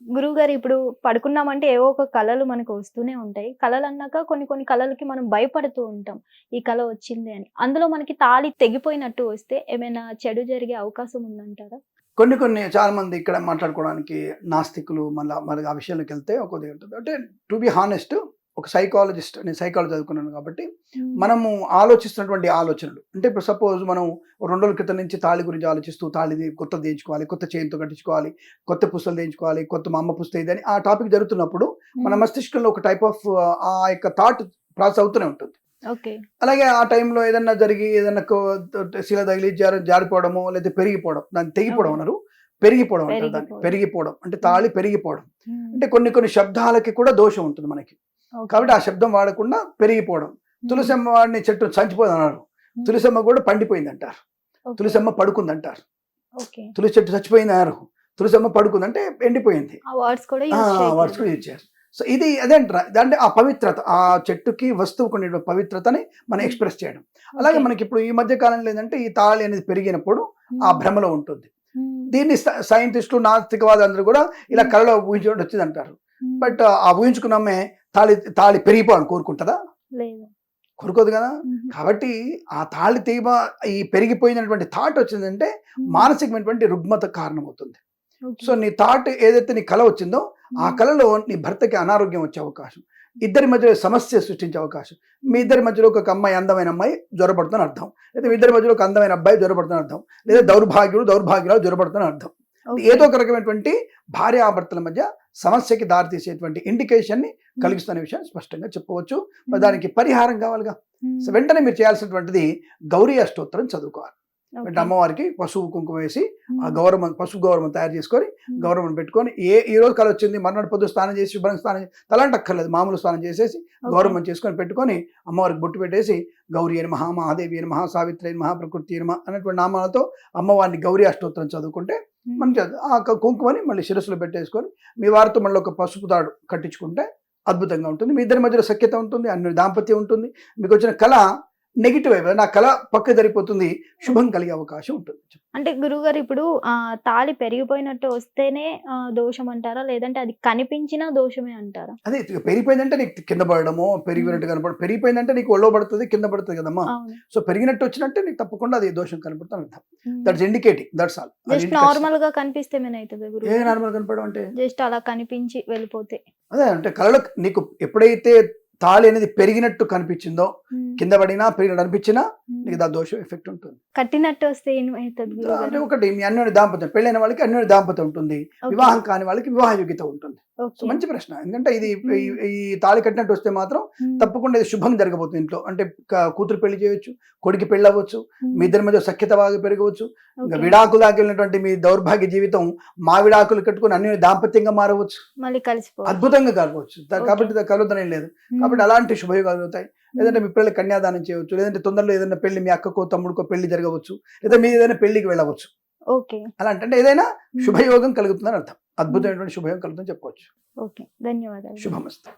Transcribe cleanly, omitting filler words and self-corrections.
గురువుగారు ఇప్పుడు పడుకున్నామంటే ఏవో ఒక కలలు మనకు వస్తూనే ఉంటాయి. కలలన్నాక కొన్ని కొన్ని కలలకి మనం భయపడుతూ ఉంటాం. ఈ కల వచ్చింది అని. అందులో మనకి తాళి తెగిపోయినట్టు వస్తే ఏమైనా చెడు జరిగే అవకాశం ఉందంటారా? కొన్ని కొన్ని చాలా మంది ఇక్కడ మాట్లాడుకోవడానికి నాస్తికులు మరి ఆ విషయంలోకెళ్తే ఒక్కోది ఉంటుంది. అంటే టు బి హానెస్ట్ ఒక సైకాలజిస్ట్, నేను సైకాలజీ చదువుకున్నాను కాబట్టి మనము ఆలోచిస్తున్నటువంటి ఆలోచనలు అంటే ఇప్పుడు సపోజ్ మనం 2 రోజుల క్రితం నుంచి తాళి గురించి ఆలోచిస్తూ తాళిది కొత్తది చేయించుకోవాలి, కొత్త చైన్‌తో కట్టించుకోవాలి, కొత్త పుస్తలు చేయించుకోవాలి, కొత్త మా అమ్మ పుస్తకం ఇదని ఆ టాపిక్ జరుగుతున్నప్పుడు మన మస్తిష్కంలో ఒక టైప్ ఆఫ్ ఆ యొక్క థాట్ ప్రాసెస్ అవుతూనే ఉంటుంది. ఓకే. అలాగే ఆ టైంలో ఏదన్నా జరిగి ఏదన్నా శిల తగిలి జారిపోవడమో లేదా పెరిగిపోవడం, దాన్ని తెగిపోవడం అన్నారు, పెరిగిపోవడం అంటారు దాన్ని. పెరిగిపోవడం అంటే తాళి పెరిగిపోవడం అంటే కొన్ని కొన్ని శబ్దాలకి కూడా దోషం ఉంటుంది మనకి. కాబట్టి ఆ శబ్దం వాడకుండా పెరిగిపోవడం. తులసమ్మ వాడిని చెట్టు చచ్చిపోయింది అన్నారు, తులసమ్మ కూడా పండిపోయింది అంటారు, తులసమ్మ పడుకుంది అంటారు, తులసి చెట్టు చచ్చిపోయింది అన్నారు, తులసమ్మ పడుకుంది అంటే ఎండిపోయింది. వర్డ్స్ కూడా యూజ్ చేయారు. సో ఇది అదే అంటారా, అంటే ఆ పవిత్రత, ఆ చెట్టుకి వస్తువుకు ఉండే పవిత్రతని మనం ఎక్స్ప్రెస్ చేయడం. అలాగే మనకి ఇప్పుడు ఈ మధ్య కాలంలో ఏంటంటే ఈ తాళి అనేది పెరిగినప్పుడు ఆ భ్రమలో ఉంటుంది. దీన్ని సైంటిస్టులు నాస్తికవాదులందరూ కూడా ఇలా కళలో ఊహించడం వచ్చింది అంటారు. బట్ ఆ ఊహించుకున్నామే తాళి పెరిగిపోవాలని కోరుకుంటుందా? కోరుకోదు కదా. కాబట్టి ఆ తాళి ఈ పెరిగిపోయినటువంటి థాట్ వచ్చిందంటే మానసికమైనటువంటి రుగ్మత కారణమవుతుంది. సో నీ థాట్ ఏదైతే నీ కళ వచ్చిందో ఆ కళలో నీ భర్తకి అనారోగ్యం వచ్చే అవకాశం, ఇద్దరి మధ్యలో సమస్య సృష్టించే అవకాశం, మీ ఇద్దరి మధ్యలో ఒక అమ్మాయి అందమైన అమ్మాయి జ్వరపడుతుందని అర్థం, లేదా మీ ఇద్దరి మధ్యలో ఒక అందమైన అబ్బాయి జ్వరపడుతుందని అర్థం, లేదా దౌర్భాగ్యురాలు జ్వరపడుతుందని అర్థం. ఏదో ఒక రకమైనటువంటి భార్యాభర్తల మధ్య సమస్యకి దారితీసేటువంటి ఇండికేషన్ ని కలిగిస్తున్న విషయాన్ని స్పష్టంగా చెప్పవచ్చు. దానికి పరిహారం కావాలిగా. సో వెంటనే మీరు చేయాల్సినటువంటిది గౌరీ అష్టోత్తరం చదువుకోవాలి. అంటే అమ్మవారికి పసుపు కుంకుమ వేసి ఆ గౌరవం, పసుపు గౌరవం తయారు చేసుకొని గౌరవం పెట్టుకొని ఈ రోజు కళ వచ్చింది మర్నాడు పొద్దు స్నానం చేసి శుభ్రంగా స్నానం చేసి తలంటక్కర్లేదు, మామూలు స్నానం చేసేసి గౌరవం చేసుకొని పెట్టుకొని అమ్మవారికి బొట్టు పెట్టేసి గౌరీ నమః, మహాదేవి నమః, సావిత్రి నమః, ప్రకృతి నమః అనేటువంటి నామాలతో అమ్మవారిని గౌరీ అష్టోత్తరం చదువుకుంటే మంచి ఆ కుంకుమని మళ్ళీ శిరస్సులో పెట్టేసుకొని మీ వారితో మళ్ళీ ఒక పసుపు తాడు కట్టించుకుంటే అద్భుతంగా ఉంటుంది. మీ ఇద్దరి మధ్యలో సఖ్యత ఉంటుంది, అన్ని దాంపత్యం ఉంటుంది. మీకు వచ్చిన కళ నెగిటివ్ అయిపోయి నా కళ పక్క జరిగిపోతుంది, శుభం కలిగే అవకాశం ఉంటుంది. అంటే గురువుగారు ఇప్పుడు తాళి పెరిగిపోయినట్టు వస్తేనే దోషం అంటారా, లేదంటే అది కనిపించినా దోషమే అంటారా? అదే పెరిగిపోయిందంటే నీకు కింద పడడమో పెరిగినట్టు కనపడదు, పెరిగిపోయిందంటే నీకు ఒళ్ళో పడుతుంది, కింద పడుతుంది కదమ్మా. సో పెరిగినట్టు వచ్చినట్టే నీకు తప్పకుండా అది దోషం కనపడుతుంది అర్థం. That's indicating, that's all. Just normal గా కనిపిస్తే ఏమైనా గురువు? ఏ నార్మల్ కనపడడం అంటే జస్ట్ అలా కనిపించి వెళ్ళిపోతే అదే అంటే కళలో నీకు ఎప్పుడైతే తాళి అనేది పెరిగినట్టు కనిపించిందో, కింద పడినా పెరిగినట్టు అనిపించినా నీకు దా దోషం ఎఫెక్ట్ ఉంటుంది. కట్టినట్టు వస్తే ఏమవుతుంది అంటే ఒకటి మీ అన్యోన్య దాంపత్యం, పెళ్ళైన వాళ్ళకి అన్యోన్య దాంపత్యం ఉంటుంది, వివాహం కాని వాళ్ళకి వివాహ యోగ్యత ఉంటుంది. సో మంచి ప్రశ్న. ఎందుకంటే ఇది ఈ తాళి కట్టినట్టు వస్తే మాత్రం తప్పకుండా ఇది శుభం జరగబోతుంది ఇంట్లో. అంటే కూతురు పెళ్లి చేయవచ్చు, కొడుకు పెళ్ళి అవ్వచ్చు, మీ ఇద్దరి మధ్య సఖ్యత బాగా పెరగవచ్చు. ఇంకా విడాకులు దాకా వెళ్ళినటువంటి మీ దౌర్భాగ్య జీవితం మా విడాకులు కట్టుకుని అన్యోన్య దాంపత్యంగా మారవచ్చు, మళ్ళీ కలిసిపోవచ్చు, అద్భుతంగా కలవచ్చు. కాబట్టి కలుగుదనేం లేదు. కాబట్టి అలాంటి శుభయోగాలు అవుతాయి. లేదంటే మీ పిల్లలకి కన్యాదానం చేయవచ్చు, లేదంటే తొందరలో ఏదైనా పెళ్లి మీ అక్కకో తమ్ముడికో పెళ్లి జరగవచ్చు, లేదా మీ ఏదైనా పెళ్లికి వెళ్ళవచ్చు. అలాంటి అంటే ఏదైనా శుభయోగం కలుగుతుందని అర్థం. అద్భుతమైనటువంటి శుభయోగం కలుగుతుందని చెప్పవచ్చు. ధన్యవాదాలు. శుభమస్తు.